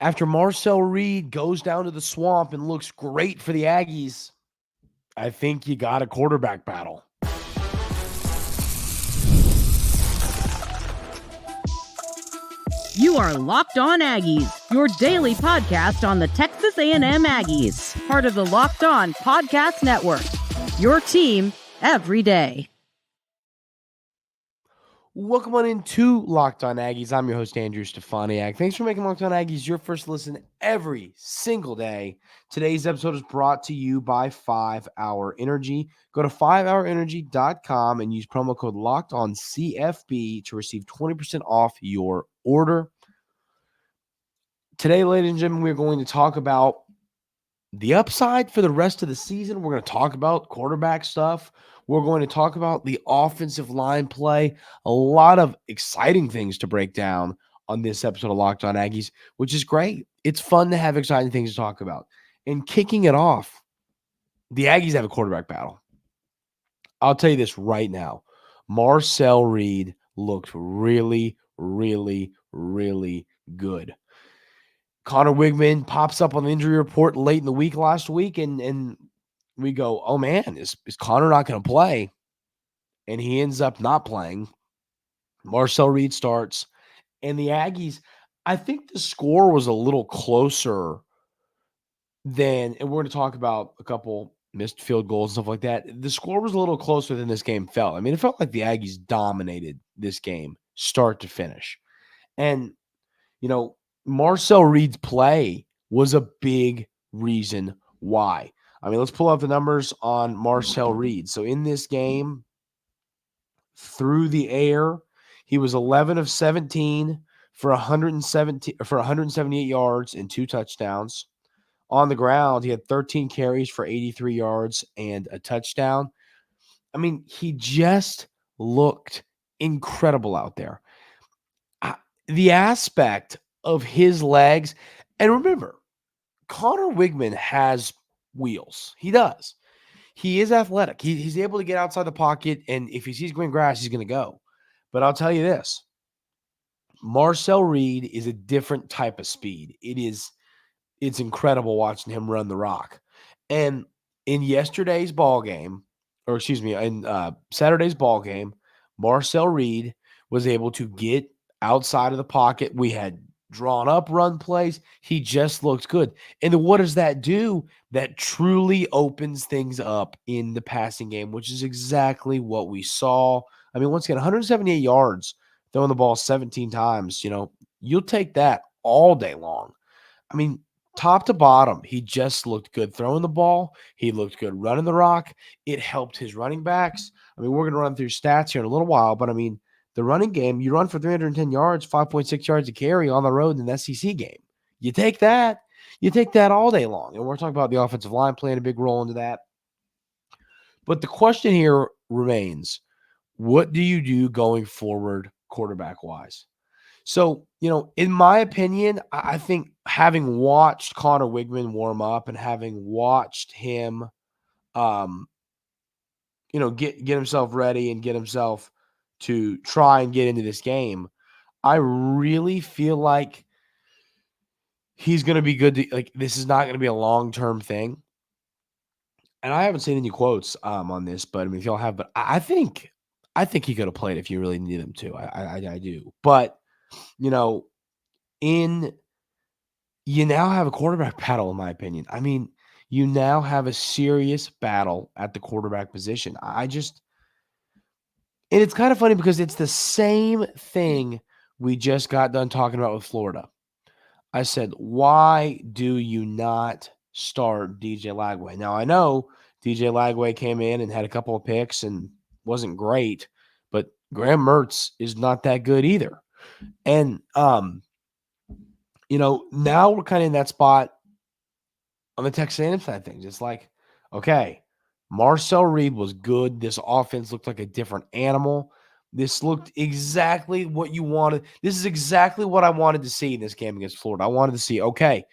After Marcel Reed goes down to the swamp and looks great for the Aggies, I think you got a quarterback battle. You are Locked On Aggies, your daily podcast on the Texas A&M Aggies, part of the Locked On Podcast Network, your team every day. Welcome on into Locked On Aggies. I'm your host, Andrew Stefaniak. Thanks for making Locked On Aggies your first listen every single day. Today's episode is brought to you by 5 Hour Energy. Go to 5hourenergy.com and use promo code LOCKEDONCFB to receive 20% off your order. Today, ladies and gentlemen, we're going to talk about the upside for the rest of the season. We're going to talk about quarterback stuff. We're going to talk about the offensive line play. A lot of exciting things to break down on this episode of Locked On Aggies, which is great. It's fun to have exciting things to talk about. And kicking it off, the Aggies have a quarterback battle. I'll tell you this right now. Marcel Reed looked really, really, really good. Conner Weigman pops up on the injury report late in the week last week, and we go, oh, man, is Conner not going to play? And he ends up not playing. Marcel Reed starts. And the Aggies, I think the score was a little closer than, and we're going to talk about a couple missed field goals and stuff like that. The score was a little closer than this game felt. I mean, it felt like the Aggies dominated this game start to finish. And, you know, Marcel Reed's play was a big reason why. I mean, let's pull up the numbers on Marcel Reed. So in this game, through the air, he was 11 of 17 for 178 yards and 2 touchdowns. On the ground, he had 13 carries for 83 yards and a touchdown. I mean, he just looked incredible out there. The aspect of his legs, and remember, Conner Weigman has wheels. He does. He is athletic. He's able to get outside the pocket, and if he sees green grass, he's going to go. But I'll tell you this, Marcel Reed is a different type of speed. It's incredible watching him run the rock. And in yesterday's ball game, or excuse me, in Saturday's ball game, Marcel Reed was able to get outside of the pocket. We had drawn up run plays. He just looked good. And then what does that do? That truly opens things up in the passing game, which is exactly what we saw. I mean, once again, 178 yards, throwing the ball 17 times, you'll take that all day long. I mean, top to bottom, he just looked good throwing the ball. He looked good running the rock. It helped his running backs. I mean, we're going to run through stats here in a little while, but I mean, the running game, you run for 310 yards, 5.6 yards a carry on the road in an SEC game. You take that. You take that all day long. And we're talking about the offensive line playing a big role into that. But the question here remains, what do you do going forward quarterback-wise? So, in my opinion, I think having watched Conner Weigman warm up and having watched him, get himself ready and get himself to try and get into this game, I really feel like he's going to be good. This is not going to be a long-term thing. And I haven't seen any quotes on this, but I mean, if y'all have, but I think he could have played if you really needed him to. I do. But, you now have a quarterback battle, in my opinion. I mean, you now have a serious battle at the quarterback position. And it's kind of funny because it's the same thing we just got done talking about with Florida. I said, why do you not start DJ Lagway? Now, I know DJ Lagway came in and had a couple of picks and wasn't great, but Graham Mertz is not that good either. And, now we're kind of in that spot on the Texas A&M side of things. It's like, okay, Marcel Reed was good. This offense looked like a different animal. This looked exactly what you wanted. This is exactly what I wanted to see in this game against Florida. I wanted to see, okay,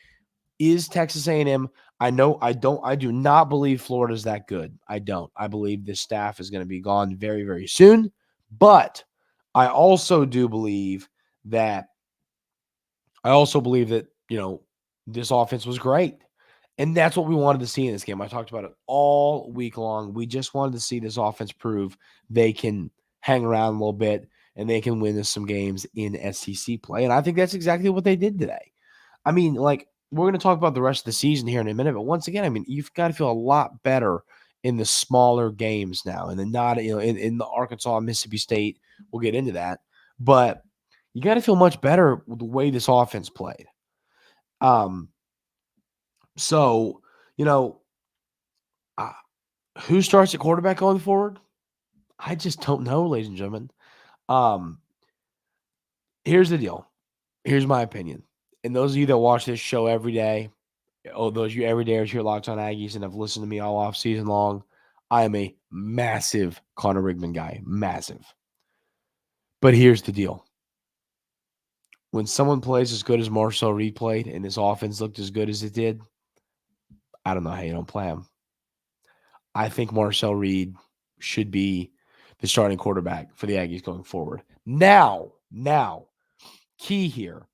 is Texas A&M, I do not believe Florida's that good. I don't. I believe this staff is going to be gone very, very soon. But I also believe that you know, this offense was great. And that's what we wanted to see in this game. I talked about it all week long. We just wanted to see this offense prove they can hang around a little bit and they can win us some games in SEC play. And I think that's exactly what they did today. I mean, like, we're going to talk about the rest of the season here in a minute, but once again, I mean, you've got to feel a lot better in the smaller games now, and then not, in the Arkansas and Mississippi State. We'll get into that, but you got to feel much better with the way this offense played. Um, so you know, uh, who starts at quarterback going forward? I just don't know, ladies and gentlemen. Um, here's the deal. Here's my opinion. And those of you that watch this show every day, those of you everydayers here at Locked On Aggies and have listened to me all off season long, I am a massive Conner Weigman guy. Massive. But here's the deal. When someone plays as good as Marcel Reed played and his offense looked as good as it did, I don't know how you don't play him. I think Marcel Reed should be the starting quarterback for the Aggies going forward. Now, key here.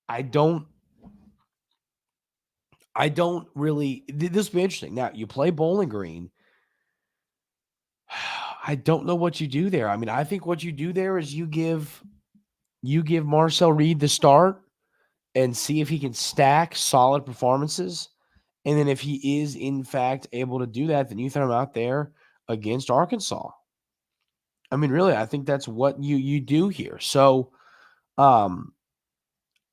I don't really. This will be interesting. Now, you play Bowling Green. I don't know what you do there. I mean, I think what you do there is you give Marcel Reed the start and see if he can stack solid performances. And then if he is, in fact, able to do that, then you throw him out there against Arkansas. I mean, really, I think that's what you do here. So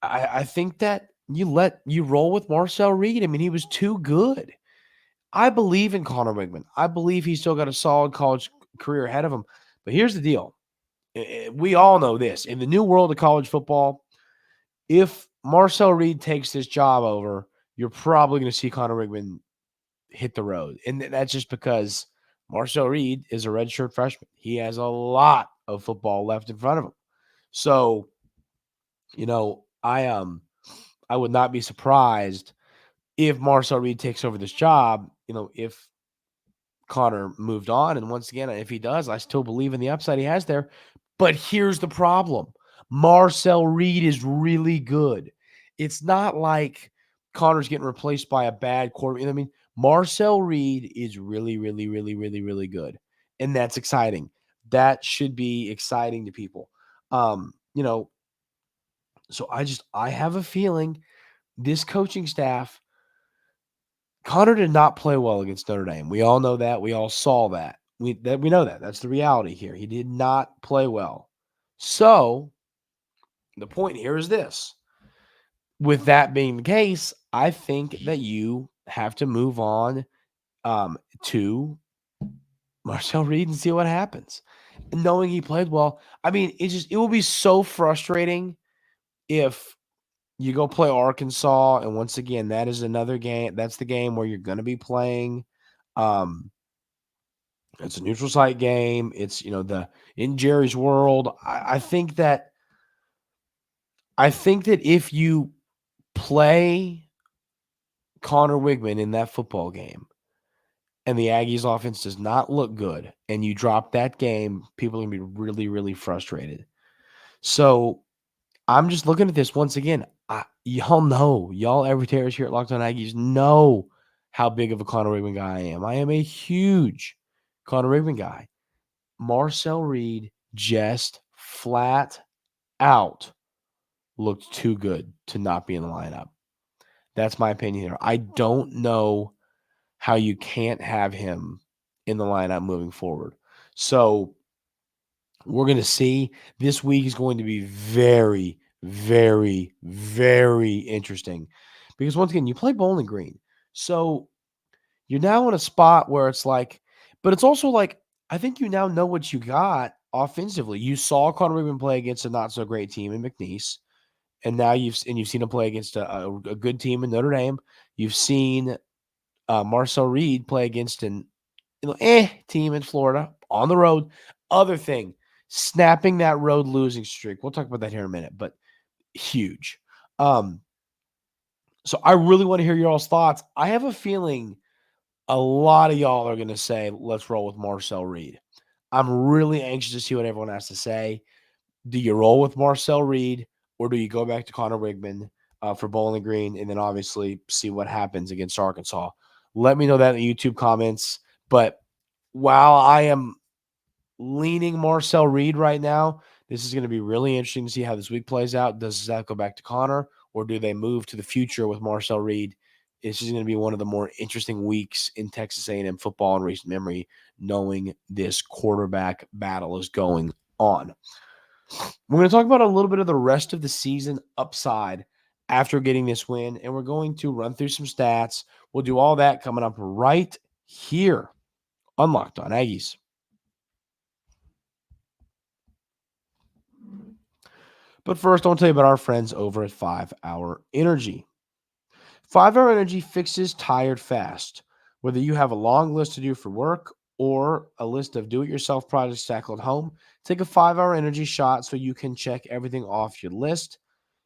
I think that you roll with Marcel Reed. I mean, he was too good. I believe in Conner Weigman. I believe he's still got a solid college career ahead of him. But here's the deal. We all know this. In the new world of college football, if Marcel Reed takes this job over, you're probably going to see Conner Weigman hit the road. And that's just because Marcel Reed is a redshirt freshman. He has a lot of football left in front of him. So, I would not be surprised if Marcel Reed takes over this job, if Conner moved on. And once again, if he does, I still believe in the upside he has there. But here's the problem. Marcel Reed is really good. It's not like Conner's getting replaced by a bad quarterback. I mean, Marcel Reed is really, really, really, really, really good. And that's exciting. That should be exciting to people. So I have a feeling this coaching staff, Conner did not play well against Notre Dame. We all know that. We all saw that. We know that. That's the reality here. He did not play well. So the point here is this. With that being the case, I think that you have to move on to Marcel Reed and see what happens. Knowing he played well, I mean, it will be so frustrating if you go play Arkansas, and once again, that is another game. That's the game where you're going to be playing. It's a neutral site game. It's in Jerry's world. I think that if you play Conner Weigman in that football game, and the Aggies offense does not look good, and you drop that game, people are going to be really, really frustrated. So I'm just looking at this once again. Y'all every here at Locked On Aggies know how big of a Conner Weigman guy I am. I am a huge Conner Weigman guy. Marcel Reed just flat out looked too good to not be in the lineup. That's my opinion here. I don't know how you can't have him in the lineup moving forward. So we're going to see. This week is going to be very, very, very interesting because once again, you play Bowling Green. So you're now in a spot where it's like, but it's also like, I think you now know what you got offensively. You saw Conner Weigman play against a not so great team in McNeese, and now you've seen him play against a good team in Notre Dame. You've seen Marcel Reed play against an team in Florida on the road. Other thing, snapping that road losing streak. We'll talk about that here in a minute, but huge. So I really want to hear your all's thoughts. I have a feeling a lot of y'all are going to say, let's roll with Marcel Reed. I'm really anxious to see what everyone has to say. Do you roll with Marcel Reed? or do you go back to Conner Weigman for Bowling Green and then obviously see what happens against Arkansas? Let me know that in the YouTube comments. But while I am leaning Marcel Reed right now, this is going to be really interesting to see how this week plays out. Does that go back to Conner, or do they move to the future with Marcel Reed? This is going to be one of the more interesting weeks in Texas A&M football in recent memory, knowing this quarterback battle is going on. We're going to talk about a little bit of the rest of the season upside after getting this win, and we're going to run through some stats. We'll do all that coming up right here on Locked On Aggies. But first, I want to tell you about our friends over at 5 Hour Energy. 5 Hour Energy fixes tired fast. Whether you have a long list to do for work or a list of do-it-yourself projects to tackle at home, take a 5 Hour Energy shot so you can check everything off your list.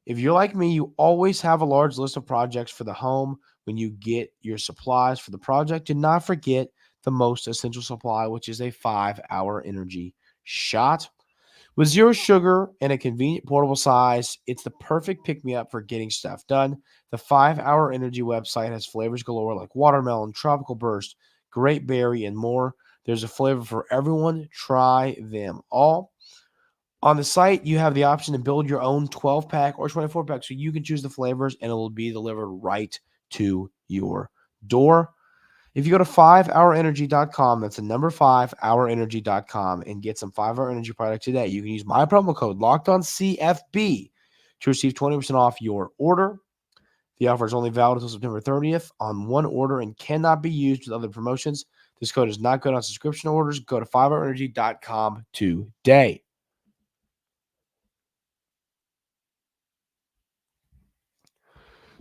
If you're like me, you always have a large list of projects for the home. When you get your supplies for the project, do not forget the most essential supply, which is a 5 Hour Energy shot. With zero sugar and a convenient portable size, it's the perfect pick-me-up for getting stuff done. The 5 Hour Energy website has flavors galore like watermelon, tropical burst, grape berry, and more. There's a flavor for everyone. Try them all. On the site, you have the option to build your own 12-pack or 24-pack, so you can choose the flavors, and it will be delivered right to your door. If you go to 5hourenergy.com, that's the number 5hourenergy.com, and get some 5 Hour Energy product today, you can use my promo code LOCKEDONCFB to receive 20% off your order. The offer is only valid until September 30th on one order and cannot be used with other promotions. This code is not good on subscription orders. Go to 5hourenergy.com today.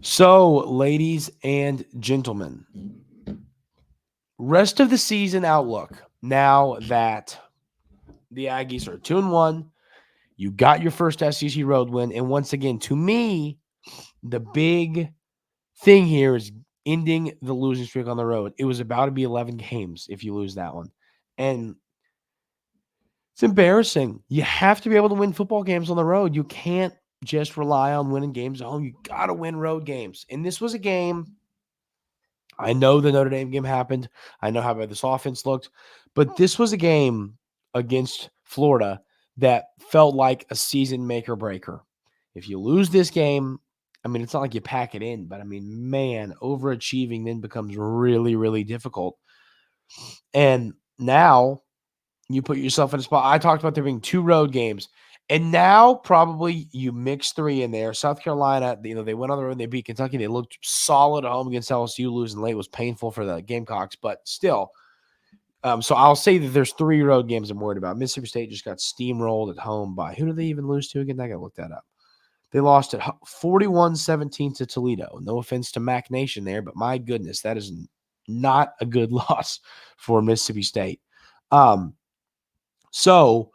So, ladies and gentlemen, rest of the season outlook. Now that the Aggies are 2-1, you got your first SEC road win. And once again, to me, the big thing here is ending the losing streak on the road. It was about to be 11 games if you lose that one. And it's embarrassing. You have to be able to win football games on the road. You can't just rely on winning games at home. You got to win road games. And this was a game. I know the Notre Dame game happened. I know how bad this offense looked. But this was a game against Florida that felt like a season maker breaker. If you lose this game, I mean, it's not like you pack it in, but I mean, man, overachieving then becomes really, really difficult. And now you put yourself in a spot. I talked about there being 2 road games. And now probably you mix 3 in there. South Carolina, they went on the road and they beat Kentucky. They looked solid at home against LSU. Losing late was painful for the Gamecocks, but still. So I'll say that there's 3 road games I'm worried about. Mississippi State just got steamrolled at home by, who did they even lose to again? I got to look that up. They lost at 41-17 to Toledo. No offense to Mac Nation there, but my goodness, that is not a good loss for Mississippi State. So,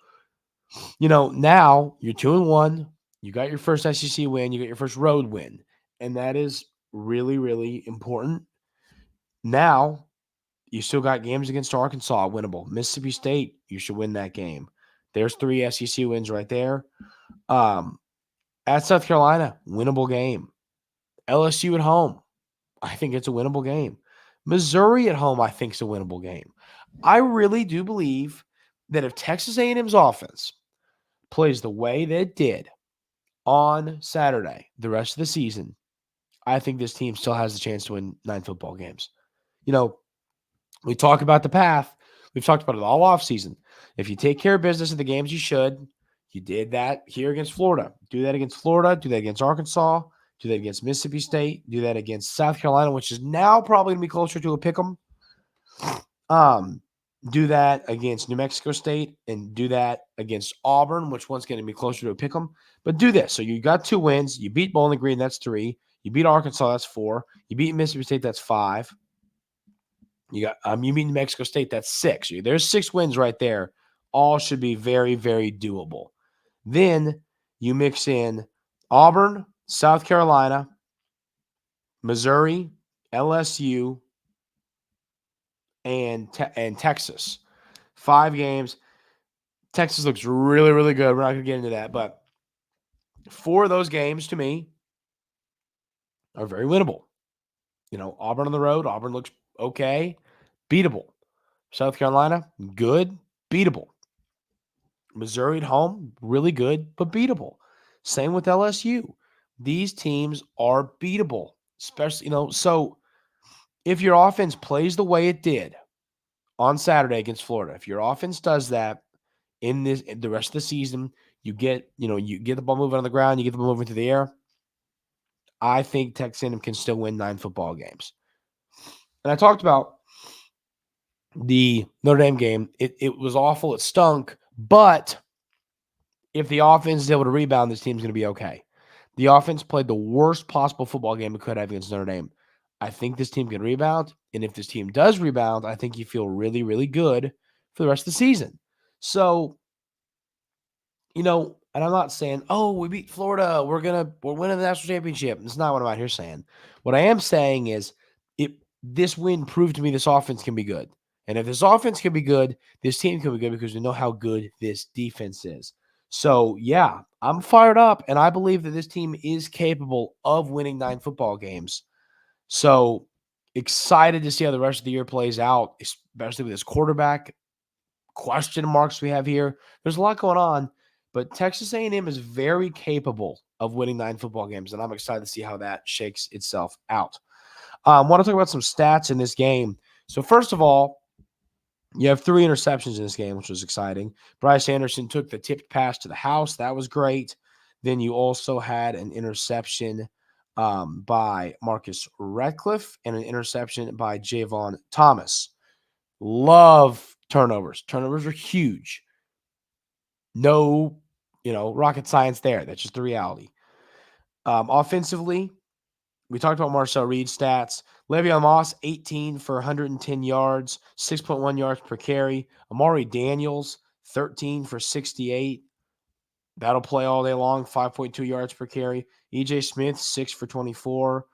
now you're 2-1. You got your first SEC win. You got your first road win. And that is really, really important. Now, you still got games against Arkansas, winnable. Mississippi State, you should win that game. There's 3 SEC wins right there. At South Carolina, winnable game. LSU at home, I think it's a winnable game. Missouri at home, I think is a winnable game. I really do believe that if Texas A&M's offense plays the way that it did on Saturday, the rest of the season, I think this team still has the chance to win 9 football games. We talk about the path. We've talked about it all offseason. If you take care of business in the games you should, you did that here against Florida. Do that against Florida. Do that against Arkansas. Do that against Mississippi State. Do that against South Carolina, which is now probably going to be closer to a pick 'em. Do that against New Mexico State and do that against Auburn, which one's going to be closer to a pick 'em. But do this. So you got 2 wins. You beat Bowling Green, that's 3. You beat Arkansas, that's 4. You beat Mississippi State, that's 5. You beat New Mexico State, that's 6. There's 6 wins right there. All should be very, very doable. Then you mix in Auburn, South Carolina, Missouri, LSU, and Texas. 5 games. Texas looks really, really good. We're not going to get into that, but 4 of those games to me are very winnable. Auburn on the road, Auburn looks okay, beatable. South Carolina, good, beatable. Missouri at home, really good, but beatable. Same with LSU. These teams are beatable, especially, so if your offense plays the way it did on Saturday against Florida, if your offense does that in the rest of the season, you get the ball moving on the ground, you get the ball moving through the air, I think Texas A&M can still win 9 football games. And I talked about the Notre Dame game. It was awful. It stunk. But if the offense is able to rebound, this team's going to be okay. The offense played the worst possible football game it could have against Notre Dame. I think this team can rebound. And if this team does rebound, I think you feel really, really good for the rest of the season. So, and I'm not saying, oh, we beat Florida, we're winning the national championship. That's not what I'm out here saying. What I am saying is this win proved to me this offense can be good. And if this offense can be good, this team can be good because we know how good this defense is. So, yeah, I'm fired up, and I believe that this team is capable of winning 9 football games. So, excited to see how the rest of the year plays out, especially with this quarterback question marks we have here. There's a lot going on, but Texas A&M is very capable of winning 9 football games, and I'm excited to see how that shakes itself out. I want to talk about some stats in this game. So first of all, you have 3 interceptions in this game, which was exciting. Bryce Anderson took the tipped pass to the house. That was great. Then you also had an interception by Marcus Radcliffe and an interception by Javon Thomas. Love turnovers. Turnovers are huge. No, rocket science there. That's just the reality. Offensively, we talked about Marcel Reed stats. Le'Veon Moss, 18 for 110 yards, 6.1 yards per carry. Amari Daniels, 13 for 68. That'll play all day long, 5.2 yards per carry. EJ Smith, 6 for 24,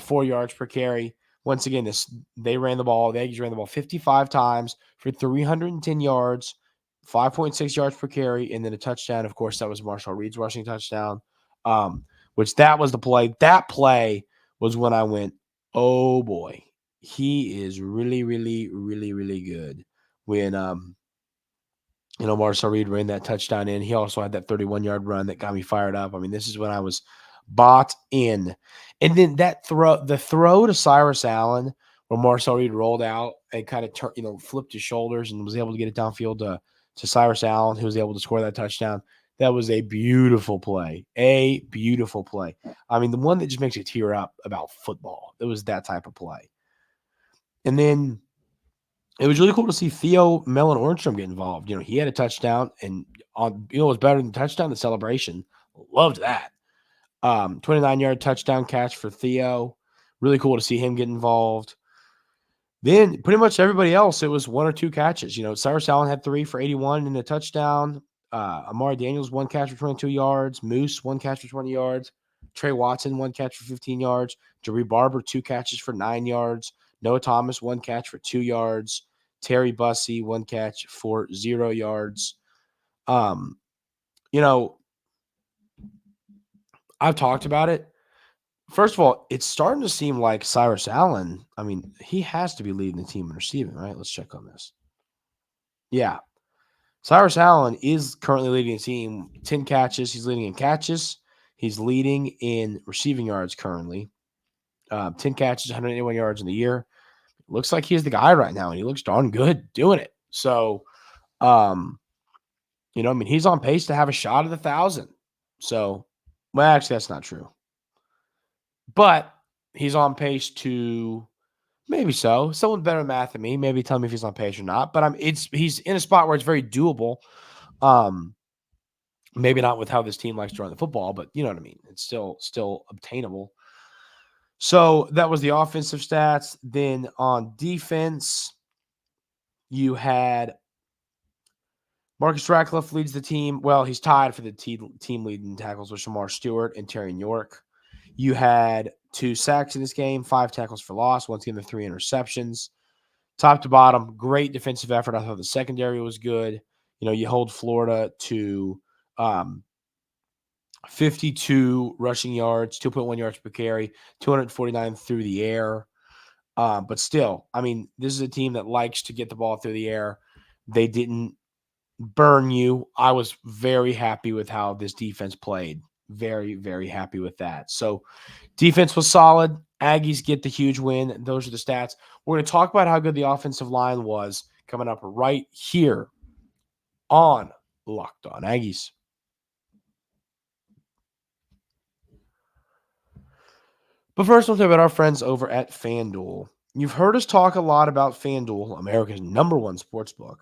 4 yards per carry. Once again, the Aggies ran the ball 55 times for 310 yards, 5.6 yards per carry, and then a touchdown. Of course, that was Marcel Reed's rushing touchdown, which that was the play. That play was when I went, oh boy, he is really, really, really, really good. When Marcel Reed ran that touchdown in. He also had that 31-yard run that got me fired up. I mean, this is when I was bought in. And then the throw to Cyrus Allen, where Marcel Reed rolled out and kind of flipped his shoulders and was able to get it downfield to Cyrus Allen, who was able to score that touchdown. That was a beautiful play. A beautiful play. I mean, the one that just makes you tear up about football. It was that type of play. And then it was really cool to see Theo Mellon Ornstrom get involved. He had a touchdown, and it was better than the touchdown, the celebration. Loved that. 29-yard touchdown catch for Theo. Really cool to see him get involved. Then pretty much everybody else, it was 1 or 2 catches. Cyrus Allen had 3 for 81 and a touchdown. Amari Daniels, 1 catch for 22 yards. Moose, 1 catch for 20 yards. Trey Watson, 1 catch for 15 yards. Jerry Barber, 2 catches for 9 yards. Noah Thomas, 1 catch for 2 yards. Terry Bussey, 1 catch for 0 yards. I've talked about it. First of all, it's starting to seem like Cyrus Allen, I mean, he has to be leading the team in receiving, right? Let's check on this. Yeah. Cyrus Allen is currently leading the team. 10 catches. He's leading in catches. He's leading in receiving yards currently. 10 catches, 181 yards in the year. Looks like he's the guy right now, and he looks darn good doing it. So, he's on pace to have a shot at 1,000. So, well, actually, that's not true. But he's on pace to maybe so. Someone better math than me. Maybe tell me if he's on pace or not. But he's in a spot where it's very doable. Maybe not with how this team likes to run the football, but you know what I mean. It's still obtainable. So that was the offensive stats. Then on defense, you had Marcus Radcliffe leads the team. Well, he's tied for the team leading tackles with Shamar Stewart and Terry York. You had 2 sacks in this game, 5 tackles for loss. Once again, the 3 interceptions. Top to bottom, great defensive effort. I thought the secondary was good. You hold Florida to 52 rushing yards, 2.1 yards per carry, 249 through the air. But still, I mean, this is a team that likes to get the ball through the air. They didn't burn you. I was very happy with how this defense played. Very, very happy with that. So defense was solid. Aggies get the huge win. Those are the stats. We're going to talk about how good the offensive line was coming up right here on Locked On Aggies. But first, we'll talk about our friends over at FanDuel. You've heard us talk a lot about FanDuel, America's #1 sportsbook.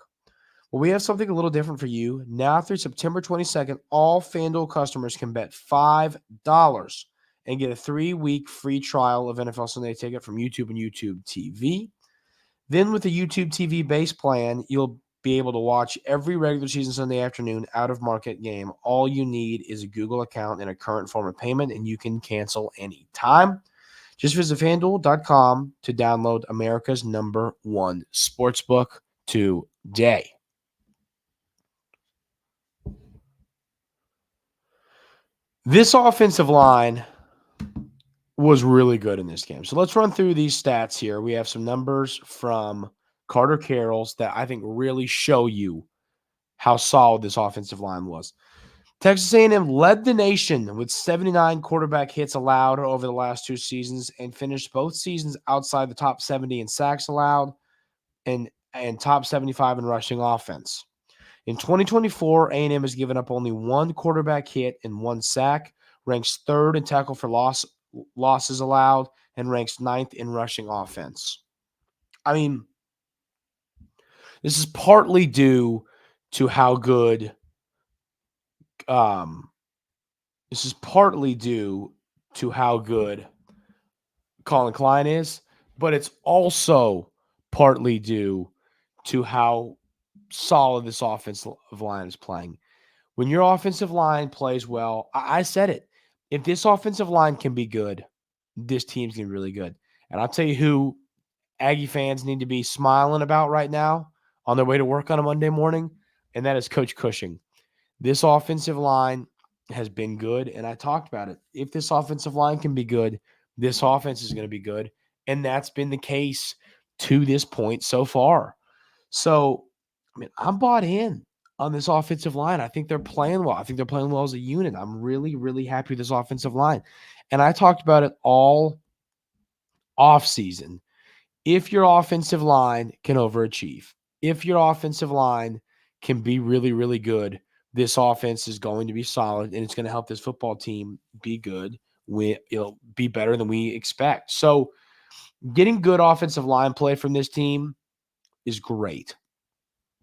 Well, we have something a little different for you. Now through September 22nd, all FanDuel customers can bet $5 and get a 3-week free trial of NFL Sunday Ticket from YouTube and YouTube TV. Then with the YouTube TV base plan, you'll be able to watch every regular season Sunday afternoon out-of-market game. All you need is a Google account and a current form of payment, and you can cancel anytime. Just visit FanDuel.com to download America's #1 sportsbook today. This offensive line was really good in this game. So let's run through these stats here. We have some numbers from Carter Carroll's that I think really show you how solid this offensive line was. Texas A&M led the nation with 79 quarterback hits allowed over the last 2 seasons and finished both seasons outside the top 70 in sacks allowed and top 75 in rushing offense. In 2024, A&M has given up only 1 quarterback hit and 1 sack, ranks 3rd in tackle for losses allowed, and ranks 9th in rushing offense. I mean, this is partly due to how good Colin Klein is, but it's also partly due to how solid this offensive line is playing. When your offensive line plays well, I said it. If this offensive line can be good, this team's going to be really good. And I'll tell you who Aggie fans need to be smiling about right now on their way to work on a Monday morning, and that is Coach Cushing. This offensive line has been good, and I talked about it. If this offensive line can be good, this offense is going to be good, and that's been the case to this point so far. So, I mean, I'm bought in on this offensive line. I think they're playing well. I think they're playing well as a unit. I'm really, really happy with this offensive line. And I talked about it all offseason. If your offensive line can overachieve, if your offensive line can be really, really good, this offense is going to be solid, and it's going to help this football team be good. It'll be better than we expect. So getting good offensive line play from this team is great.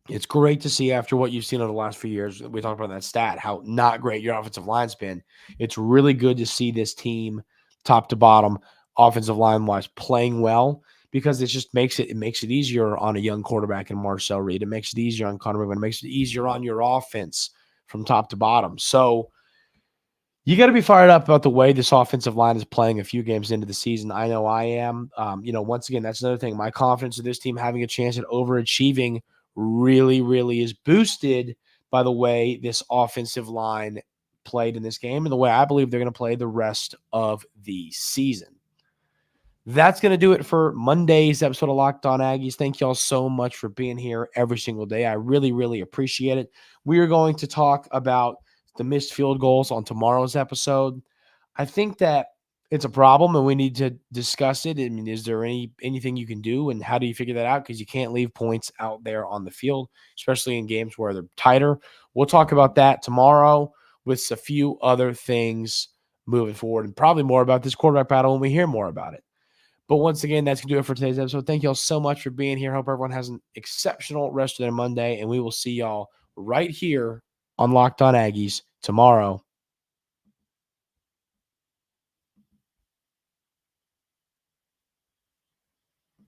It's great to see after what you've seen over the last few years. We talked about that stat, how not great your offensive line's been. It's really good to see this team, top to bottom, offensive line-wise, playing well, because it just makes it easier on a young quarterback in Marcel Reed. It makes it easier on Conner Weigman. It makes it easier on your offense from top to bottom. So you got to be fired up about the way this offensive line is playing a few games into the season. I know I am. Once again, that's another thing. My confidence in this team having a chance at overachieving really, really is boosted by the way this offensive line played in this game and the way I believe they're going to play the rest of the season. That's going to do it for Monday's episode of Locked On Aggies. Thank you all so much for being here every single day. I really, really appreciate it. We are going to talk about the missed field goals on tomorrow's episode. I think that it's a problem and we need to discuss it. I mean, is there anything you can do, and how do you figure that out? Because you can't leave points out there on the field, especially in games where they're tighter. We'll talk about that tomorrow with a few other things moving forward, and probably more about this quarterback battle when we hear more about it. But once again, that's going to do it for today's episode. Thank you all so much for being here. Hope everyone has an exceptional rest of their Monday, and we will see y'all right here on Locked On Aggies tomorrow.